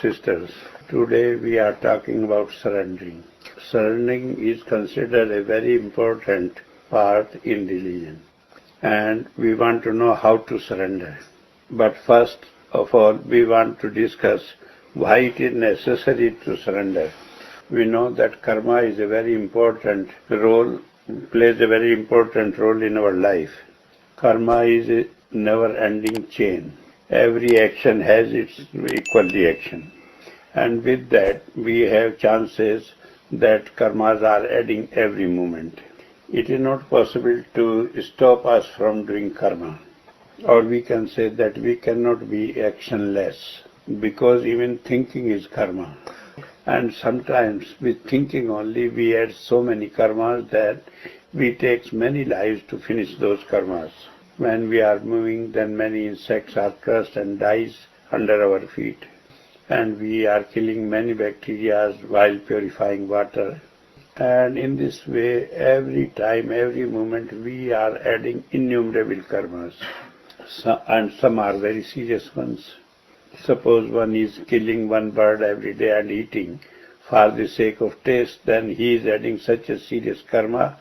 Sisters, today we are talking about surrendering. Surrendering is considered a very important part in religion, and we want to know how to surrender. But first of all, we want to discuss why it is necessary to surrender. We know that karma is a very important role, plays a very important role in our life. Karma is a never-ending chain. Every action has its equal reaction. And with that, we have chances that karmas are adding every moment. It is not possible to stop us from doing karma. Or we can say that we cannot be actionless, because even thinking is karma. And sometimes with thinking only we add so many karmas that we take many lives to finish those karmas. When we are moving, then many insects are crushed and dies under our feet. And we are killing many bacteria while purifying water. And in this way, every time, every moment, we are adding innumerable karmas. And some are very serious ones. Suppose one is killing one bird every day and eating for the sake of taste, then he is adding such a serious karma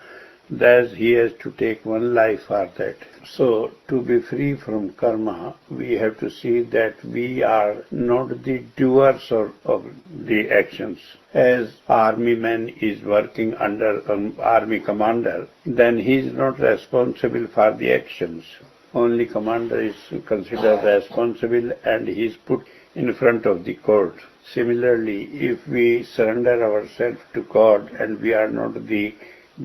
that he has to take one life for that. So, to be free from karma, we have to see that we are not the doers of the actions. As army man is working under an army commander, then he is not responsible for the actions. Only commander is considered responsible and he is put in front of the court. Similarly, if we surrender ourselves to God and we are not the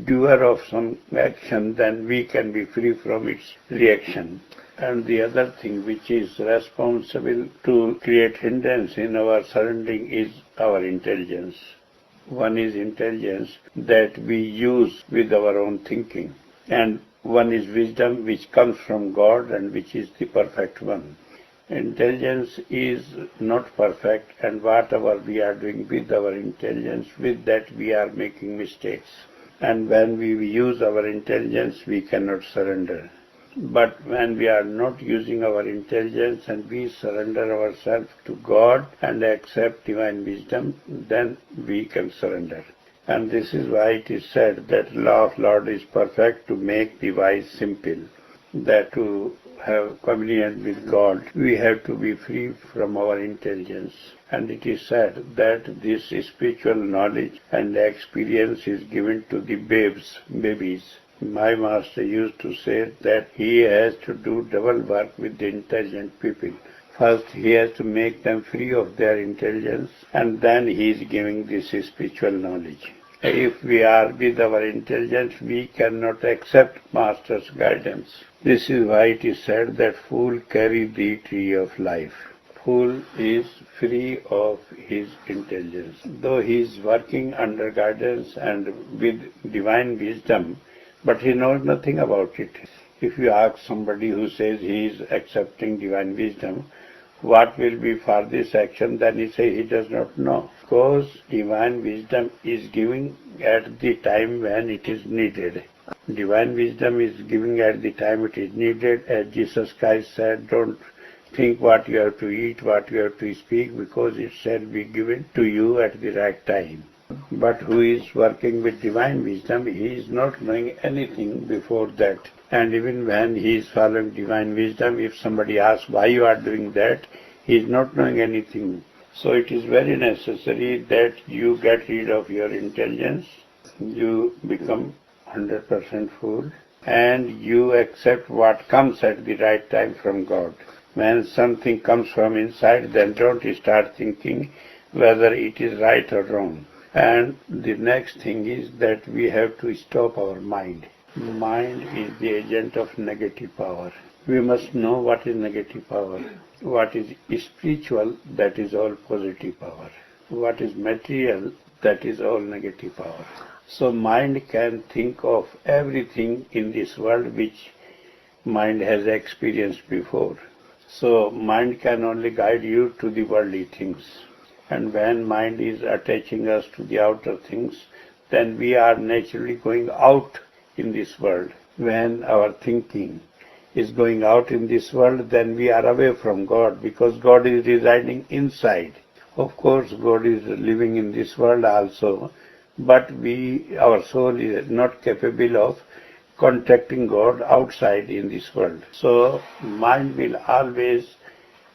doer of some action, then we can be free from its reaction. And the other thing which is responsible to create hindrance in our surrendering is our intelligence. One is intelligence that we use with our own thinking, and one is wisdom which comes from God and which is the perfect one. Intelligence is not perfect, and whatever we are doing with our intelligence, with that we are making mistakes. And when we use our intelligence, we cannot surrender. But when we are not using our intelligence and we surrender ourselves to God and accept divine wisdom, then we can surrender. And this is why it is said that law of Lord is perfect to make the wise simple. That to have communion with God, we have to be free from our intelligence. And it is said that this spiritual knowledge and experience is given to the babies. My master used to say that he has to do double work with the intelligent people. First, he has to make them free of their intelligence, and then he is giving this spiritual knowledge. If we are with our intelligence, we cannot accept Master's guidance. This is why it is said that fool carry the tree of life. Fool is free of his intelligence. Though he is working under guidance and with divine wisdom, but he knows nothing about it. If you ask somebody who says he is accepting divine wisdom, what will be for this action, then he says he does not know. Because divine wisdom is giving at the time when it is needed. Divine wisdom is giving at the time it is needed. As Jesus Christ said, don't think what you have to eat, what you have to speak, because it shall be given to you at the right time. But who is working with divine wisdom, he is not knowing anything before that. And even when he is following divine wisdom, if somebody asks why you are doing that, he is not knowing anything. So it is very necessary that you get rid of your intelligence, you become 100% fool, and you accept what comes at the right time from God. When something comes from inside, then don't start thinking whether it is right or wrong. And the next thing is that we have to stop our mind. Mind is the agent of negative power. We must know what is negative power. What is spiritual, that is all positive power. What is material, that is all negative power. So mind can think of everything in this world which mind has experienced before. So mind can only guide you to the worldly things. And when mind is attaching us to the outer things, then we are naturally going out in this world. When our thinking is going out in this world, then we are away from God, because God is residing inside. Of course, God is living in this world also, but our soul is not capable of contacting God outside in this world. So, mind will always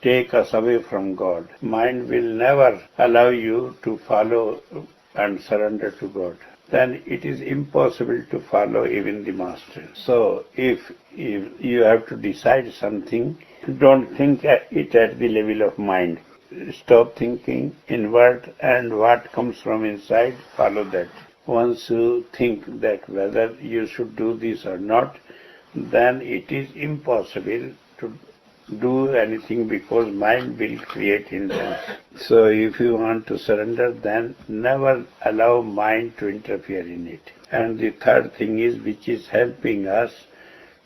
take us away from God. Mind will never allow you to follow and surrender to God. Then it is impossible to follow even the Master. So, if you have to decide something, don't think it at the level of mind. Stop thinking inward, and what comes from inside, follow that. Once you think that whether you should do this or not, then it is impossible to do anything because mind will create hindrance. So if you want to surrender, then never allow mind to interfere in it. And the third thing is, which is helping us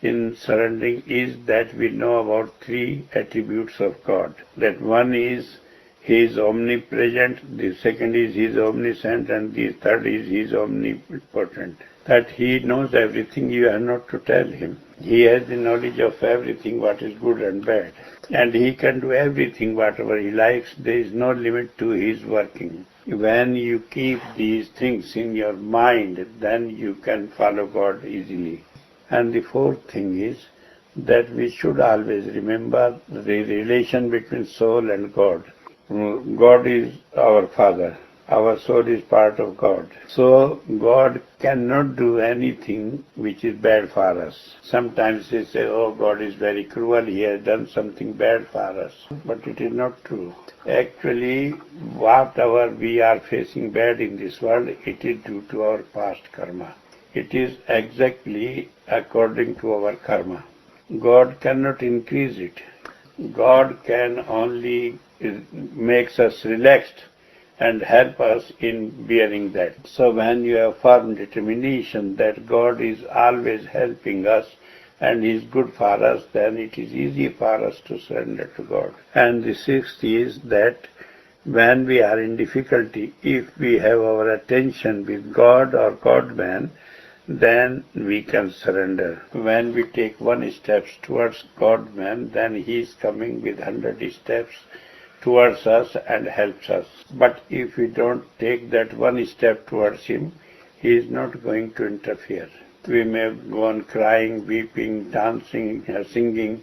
in surrendering, is that we know about three attributes of God. That one is He is omnipresent, the second is He is omniscient, and the third is He is omnipotent. That He knows everything, you have not to tell Him. He has the knowledge of everything, what is good and bad. And He can do everything, whatever He likes. There is no limit to His working. When you keep these things in your mind, then you can follow God easily. And the fourth thing is that we should always remember the relation between soul and God. God is our Father. Our soul is part of God. So God cannot do anything which is bad for us. Sometimes they say, oh, God is very cruel, He has done something bad for us. But it is not true. Actually, whatever we are facing bad in this world, it is due to our past karma. It is exactly according to our karma. God cannot increase it. God can only makes us relaxed and help us in bearing that. So when you have firm determination that God is always helping us and is good for us, then it is easy for us to surrender to God. And the sixth is that when we are in difficulty, if we have our attention with God or God-man, then we can surrender. When we take one step towards God-man, then He is coming with 100 steps towards us and helps us. But if we don't take that one step towards Him, He is not going to interfere. We may go on crying, weeping, dancing, singing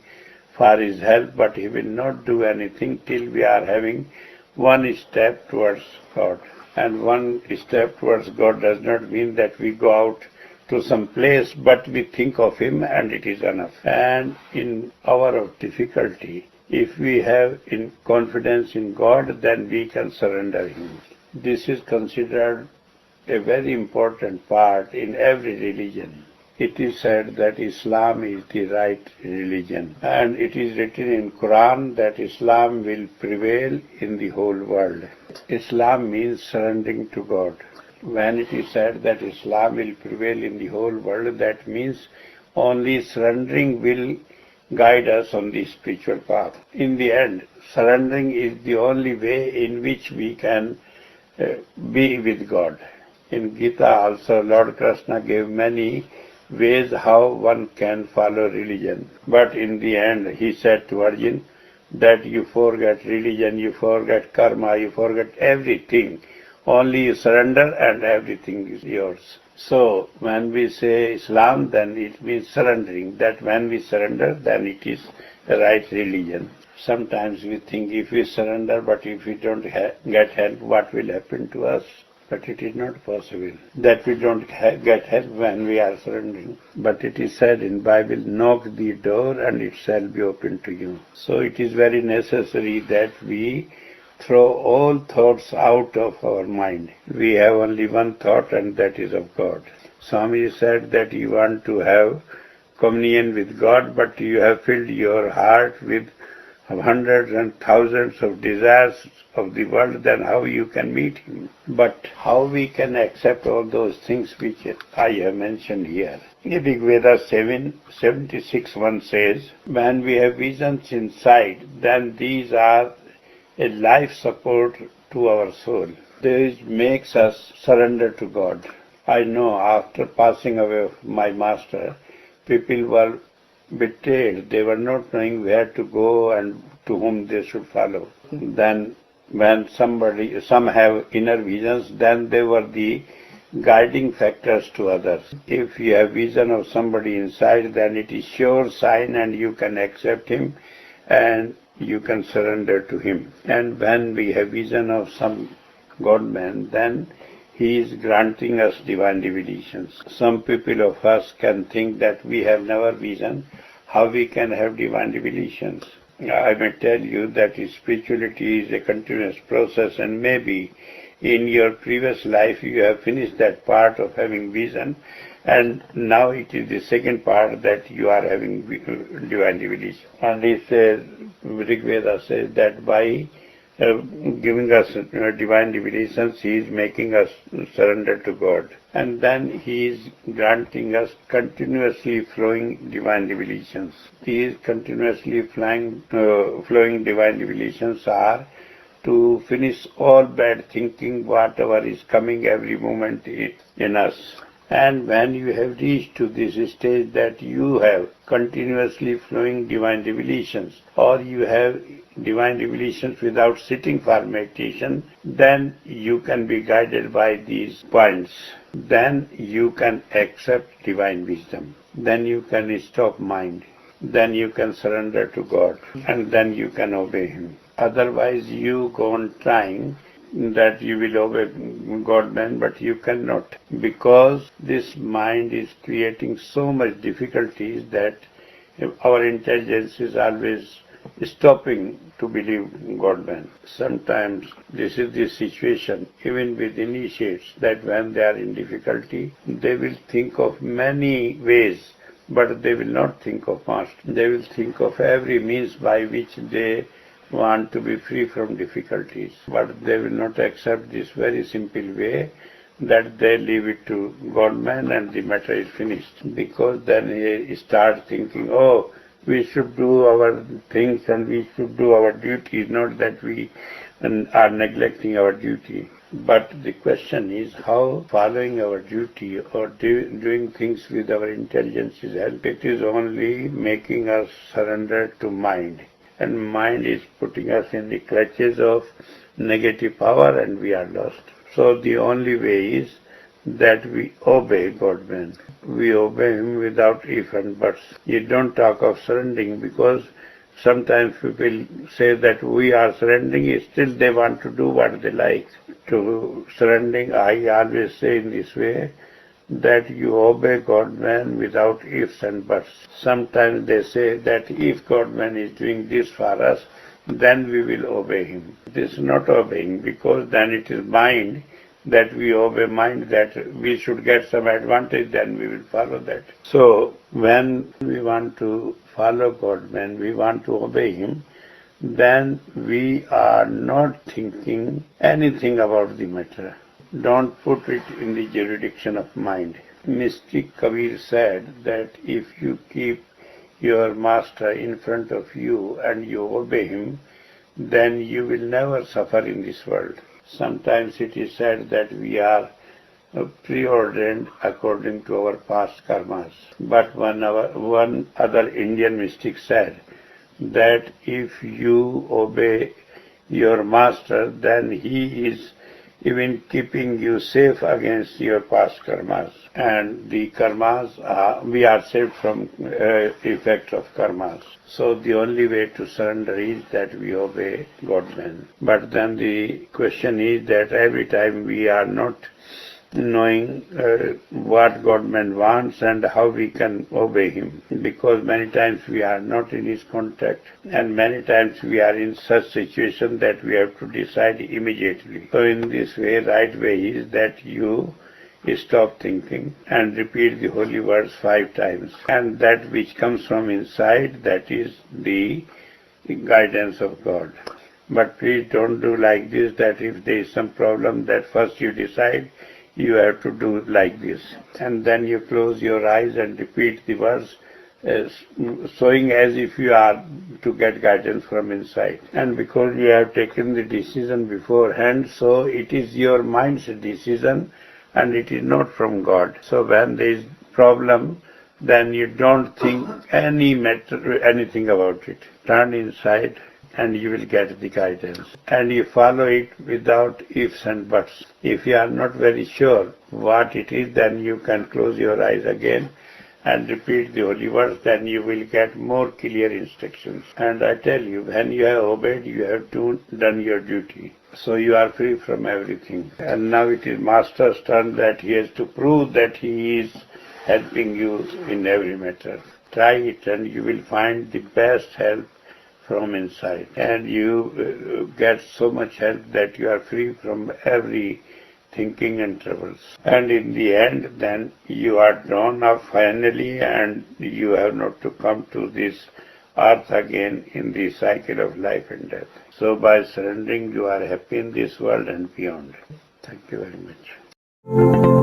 for His help, but He will not do anything till we are having one step towards God. And one step towards God does not mean that we go out to some place, but we think of Him and it is enough. And in hour of difficulty, if we have confidence in God, then we can surrender Him. This is considered a very important part in every religion. It is said that Islam is the right religion, and it is written in Quran that Islam will prevail in the whole world. Islam means surrendering to God. When it is said that Islam will prevail in the whole world, that means only surrendering will guide us on the spiritual path. In the end, surrendering is the only way in which we can be with God. In Gita also, Lord Krishna gave many ways how one can follow religion. But in the end, He said to Arjuna that you forget religion, you forget karma, you forget everything. Only you surrender and everything is yours. So, when we say Islam, then it means surrendering. That when we surrender, then it is the right religion. Sometimes we think if we surrender, but if we don't get help, what will happen to us? But it is not possible that we don't get help when we are surrendering. But it is said in Bible, knock the door and it shall be opened to you. So it is very necessary that we throw all thoughts out of our mind. We have only one thought, and that is of God. Swami said that you want to have communion with God, but you have filled your heart with hundreds and thousands of desires of the world, then how you can meet Him? But how we can accept all those things which I have mentioned here? In Rig Veda 7:76 says, when we have visions inside, then these are a life support to our soul. This makes us surrender to God. I know after passing away of my master, people were betrayed. They were not knowing where to go and to whom they should follow. Then when some have inner visions, then they were the guiding factors to others. If you have vision of somebody inside, then it is sure sign and you can accept him and you can surrender to him. And when we have vision of some God-man, then he is granting us divine revelations. Some people of us can think that we have never vision, how we can have divine revelations. I may tell you that spirituality is a continuous process, and maybe in your previous life you have finished that part of having vision, and now it is the second part that you are having divine revelation. And he says, Rig Veda says that by giving us divine revelations, he is making us surrender to God. And then he is granting us continuously flowing divine revelations. These continuously flowing divine revelations are to finish all bad thinking, whatever is coming every moment in us. And when you have reached to this stage that you have continuously flowing divine revelations, or you have divine revelations without sitting for meditation, then you can be guided by these points. Then you can accept divine wisdom. Then you can stop mind. Then you can surrender to God. And then you can obey him. Otherwise you go on trying that you will obey God-man, but you cannot, because this mind is creating so much difficulties that our intelligence is always stopping to believe God-man. Sometimes this is the situation even with initiates, that when they are in difficulty, they will think of many ways, but they will not think of master. They will think of every means by which they want to be free from difficulties, but they will not accept this very simple way that they leave it to God-man and the matter is finished. Because then he starts thinking, oh, we should do our things and we should do our duties, not that we are neglecting our duty. But the question is how following our duty or doing things with our intelligence is help. It is only making us surrender to mind. And mind is putting us in the clutches of negative power and we are lost. So the only way is that we obey God-man. We obey him without if and buts. You don't talk of surrendering, because sometimes people say that we are surrendering, still they want to do what they like. To surrendering, I always say in this way, that you obey God-man without ifs and buts. Sometimes they say that if God-man is doing this for us, then we will obey him. This is not obeying, because then it is mind that we obey mind, that we should get some advantage, then we will follow that. So when we want to follow God-man, we want to obey him, then we are not thinking anything about the matter. Don't put it in the jurisdiction of mind. Mystic Kabir said that if you keep your master in front of you and you obey him, then you will never suffer in this world. Sometimes it is said that we are preordained according to our past karmas. But one other Indian mystic said that if you obey your master, then he is even keeping you safe against your past karmas. And the karmas, we are saved from effect of karmas. So the only way to surrender is that we obey God-man. But then the question is that every time we are not knowing what God-man wants and how we can obey him, because many times we are not in his contact, and many times we are in such situation that we have to decide immediately. So in this way, right way is that you stop thinking and repeat the holy words 5 times, and that which comes from inside, that is the guidance of God. But please don't do like this, that if there is some problem, that first you decide you have to do like this, and then you close your eyes and repeat the words, showing as if you are to get guidance from inside. And because you have taken the decision beforehand, so it is your mind's decision and it is not from God. So when there is problem, then you don't think anything about it. Turn inside and you will get the guidance. And you follow it without ifs and buts. If you are not very sure what it is, then you can close your eyes again and repeat the holy words, then you will get more clear instructions. And I tell you, when you have obeyed, you have done your duty. So you are free from everything. And now it is Master's turn that he has to prove that he is helping you in every matter. Try it and you will find the best help from inside. And you get so much help that you are free from every thinking and troubles. And in the end, then you are drawn up finally, and you have not to come to this earth again in the cycle of life and death. So by surrendering, you are happy in this world and beyond. Thank you very much.